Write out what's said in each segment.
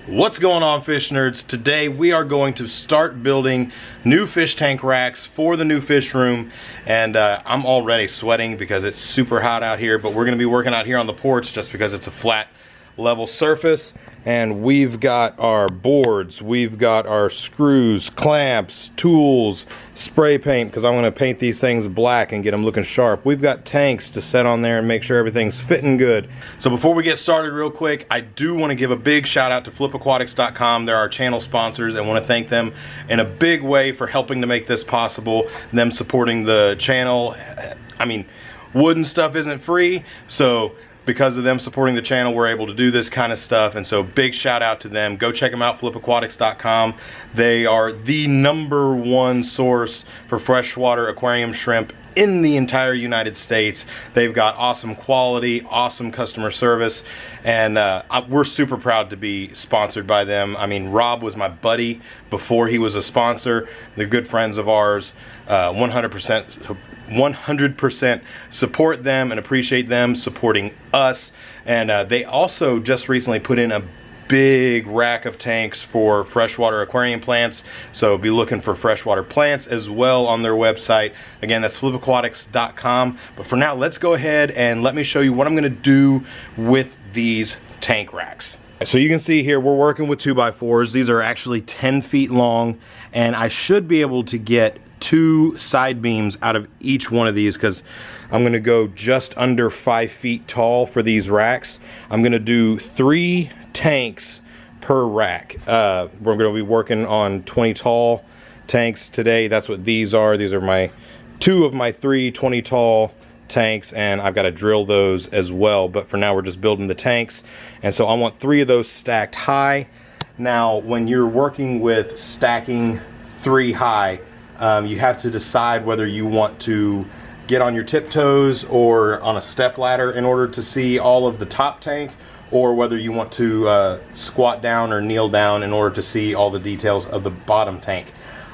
What's going on, fish nerds? Today we are going to start building new fish tank racks for the new fish room, and I'm already sweating because it's super hot out here, but we're going to be working out here on the porch just because it's a flat level surface. And we've got our boards, we've got our screws, clamps, tools, spray paint, because I'm going to paint these things black and get them looking sharp. We've got tanks to set on there and make sure everything's fitting good. So before we get started real quick, I do want to give a big shout out to flipaquatics.com. They're our channel sponsors. I want to thank them in a big way for helping to make this possible, them supporting the channel. I mean, wood and stuff isn't free, so because of them supporting the channel, we're able to do this kind of stuff, and so big shout out to them. Go check them out, flipaquatics.com. They are the #1 source for freshwater aquarium shrimp in the entire United States. They've got awesome quality, awesome customer service, and we're super proud to be sponsored by them. I mean, Rob was my buddy before he was a sponsor. They're good friends of ours. 100% support them and appreciate them supporting us. And they also just recently put in a big rack of tanks for freshwater aquarium plants, so be looking for freshwater plants as well on their website. Again, that's flipaquatics.com. But for now, let's go ahead and let me show you what I'm going to do with these tank racks. So you can see here we're working with 2x4s. These are actually 10 feet long, and I should be able to get 2 side beams out of each one of these, because I'm going to go just under 5 feet tall for these racks. I'm going to do 3 tanks per rack. We're going to be working on 20 tall tanks today. That's what these are. These are my 2 of my 3 20 tall tanks, and I've got to drill those as well, but for now we're just building the tanks. And so I want 3 of those stacked high. Now when you're working with stacking 3 high, you have to decide whether you want to get on your tiptoes or on a step ladder in order to see all of the top tank, or whether you want to squat down or kneel down in order to see all the details of the bottom tank.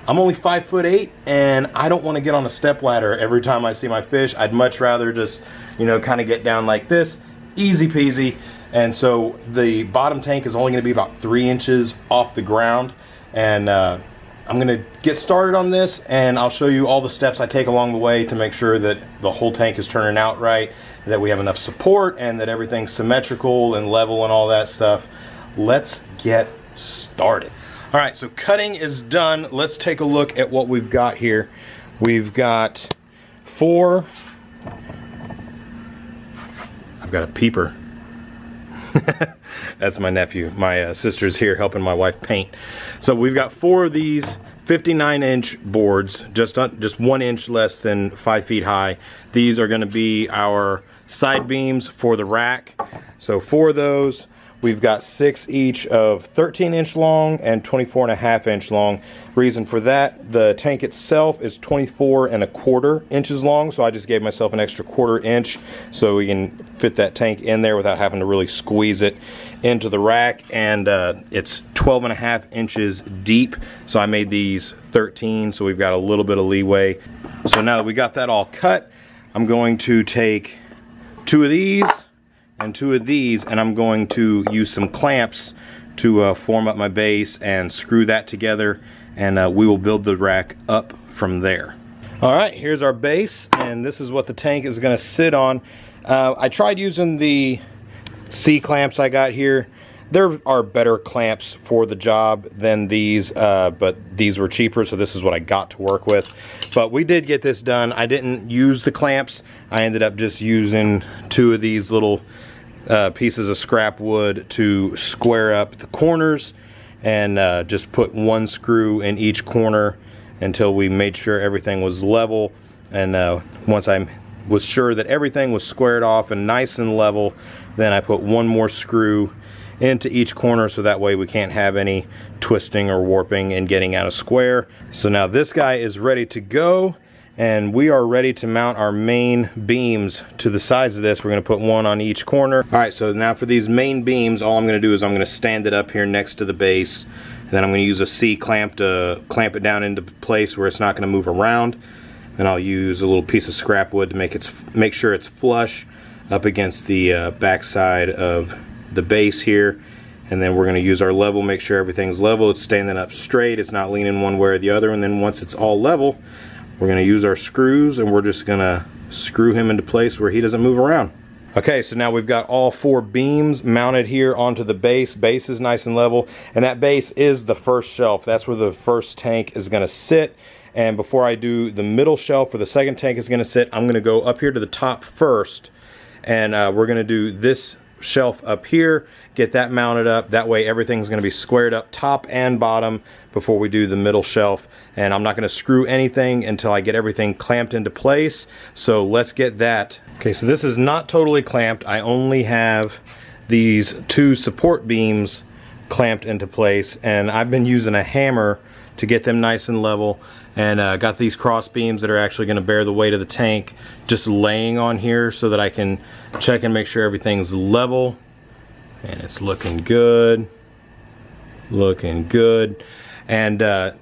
I'm only 5'8", and I don't want to get on a step ladder every time I see my fish. I'd much rather just, you know, kind of get down like this, easy peasy. And so the bottom tank is only going to be about 3 inches off the ground, and I'm going to get started on this, and I'll show you all the steps I take along the way to make sure that the whole tank is turning out right, that we have enough support, and that everything's symmetrical and level and all that stuff. Let's get started. All right, so cutting is done. Let's take a look at what we've got here. We've got 4. I've got a peeper. That's my nephew. My sister's here helping my wife paint. So we've got 4 of these 59-inch boards, just 1 inch less than 5 feet high. These are going to be our side beams for the rack. So 4 of those. We've got 6 each of 13-inch long and 24.5-inch long. Reason for that, the tank itself is 24.25 inches long, so I just gave myself an extra 1/4 inch so we can fit that tank in there without having to really squeeze it into the rack. And it's 12.5 inches deep, so I made these 13, so we've got a little bit of leeway. So now that we got that all cut, I'm going to take 2 of these and 2 of these, and I'm going to use some clamps to form up my base and screw that together, and we will build the rack up from there. Alright, here's our base, and this is what the tank is going to sit on. I tried using the C clamps I got here. There are better clamps for the job than these, but these were cheaper, so this is what I got to work with. But we did get this done. I didn't use the clamps. I ended up just using 2 of these little pieces of scrap wood to square up the corners, and just put 1 screw in each corner until we made sure everything was level. And once I was sure that everything was squared off and nice and level, then I put 1 more screw into each corner, so that way we can't have any twisting or warping and getting out of square. So now this guy is ready to go, and we are ready to mount our main beams to the sides of this. We're going to put 1 on each corner. Alright, so now for these main beams, all I'm going to do is I'm going to stand it up here next to the base, and then I'm going to use a C clamp to clamp it down into place where it's not going to move around. Then I'll use a little piece of scrap wood to make sure it's flush up against the back side of the base here, And then we're going to use our level, make sure everything's level, it's standing up straight, it's not leaning one way or the other. And then once it's all level, we're going to use our screws and we're just going to screw him into place where he doesn't move around. Okay, so now we've got all 4 beams mounted here onto the base. Base is nice and level, and that base is the first shelf. That's where the first tank is going to sit. And before I do the middle shelf where the second tank is going to sit, I'm going to go up here to the top first, and we're going to do this shelf up here, get that mounted up. That way everything's going to be squared up top and bottom before we do the middle shelf. And I'm not going to screw anything until I get everything clamped into place. So let's get that. Okay, so this is not totally clamped. I only have these 2 support beams clamped into place, and I've been using a hammer to get them nice and level. And got these cross beams that are actually going to bear the weight of the tank just laying on here so that I can check and make sure everything's level. And it's looking good. Looking good. And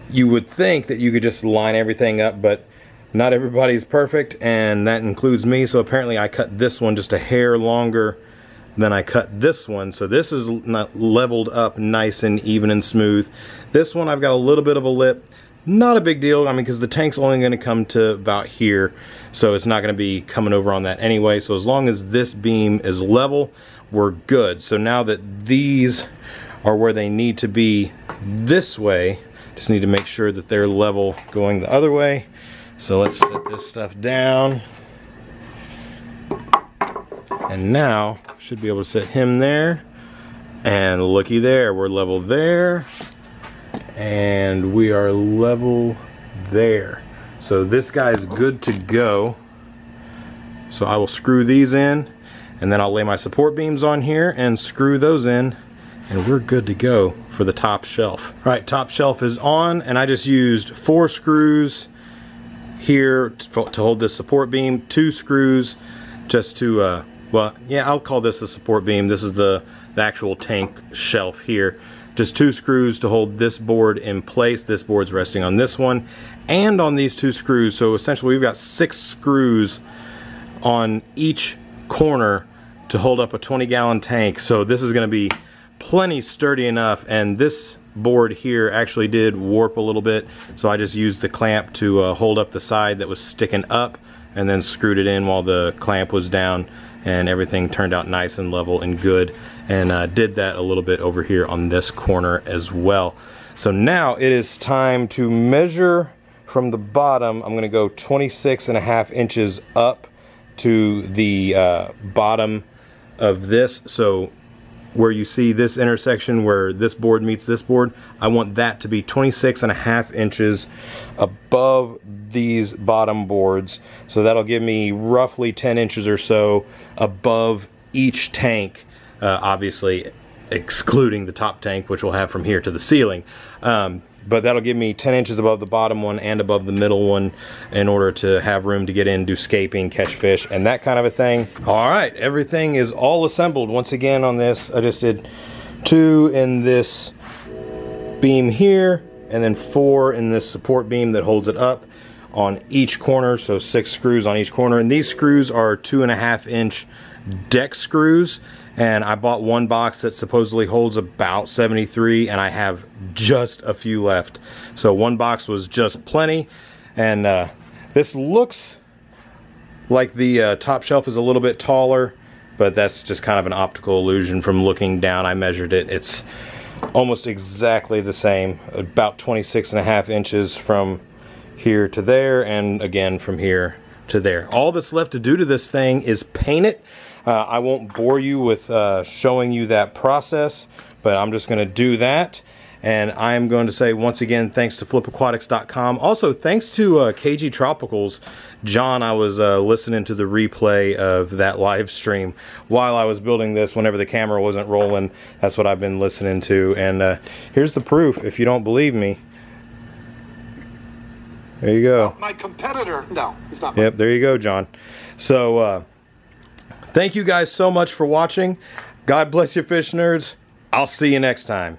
you would think that you could just line everything up, but not everybody's perfect, and that includes me. So apparently I cut this one just a hair longer than I cut this one. So this is not leveled up nice and even and smooth. This one I've got a little bit of a lip. Not a big deal, I mean, because the tank's only going to come to about here, so it's not going to be coming over on that anyway. So as long as this beam is level, we're good. So now that these are where they need to be this way, just need to make sure that they're level going the other way. So let's set this stuff down. And now, should be able to set him there. And looky there, we're level there. And we are level there. So this guy's good to go. So I will screw these in, and then I'll lay my support beams on here and screw those in, and we're good to go for the top shelf. All right, top shelf is on, and I just used 4 screws here to hold this support beam, 2 screws just to well, yeah, I'll call this the support beam. This is the actual tank shelf here. Just 2 screws to hold this board in place. This board's resting on this one and on these 2 screws. So essentially we've got 6 screws on each corner to hold up a 20-gallon tank. So this is going to be plenty sturdy enough, and this board here actually did warp a little bit, so I just used the clamp to hold up the side that was sticking up and then screwed it in while the clamp was down, and everything turned out nice and level and good. And did that a little bit over here on this corner as well. So now it is time to measure from the bottom. I'm going to go 26.5 inches up to the bottom of this. So where you see this intersection where this board meets this board, I want that to be 26.5 inches above these bottom boards. So that'll give me roughly 10 inches or so above each tank, obviously excluding the top tank, which we'll have from here to the ceiling. But that'll give me 10 inches above the bottom one and above the middle one in order to have room to get in, do scaping, catch fish, and that kind of a thing. All right, everything is all assembled. Once again on this, I just did 2 in this beam here, and then 4 in this support beam that holds it up on each corner, so 6 screws on each corner. And these screws are 2.5 inch deck screws. And I bought one box that supposedly holds about 73, and I have just a few left. So one box was just plenty. And this looks like the top shelf is a little bit taller, but that's just kind of an optical illusion from looking down. I measured it. It's almost exactly the same, about 26.5 inches from here to there, and again from here to there. All that's left to do to this thing is paint it. I won't bore you with showing you that process, but I'm just going to do that. And I'm going to say once again, thanks to flipaquatics.com. Also, thanks to KG Tropicals. John, I was listening to the replay of that live stream while I was building this. Whenever the camera wasn't rolling, that's what I've been listening to. And here's the proof, if you don't believe me. There you go. Well, my competitor, no, it's not. Yep, there you go, John. So, thank you guys so much for watching. God bless you, fish nerds. I'll see you next time.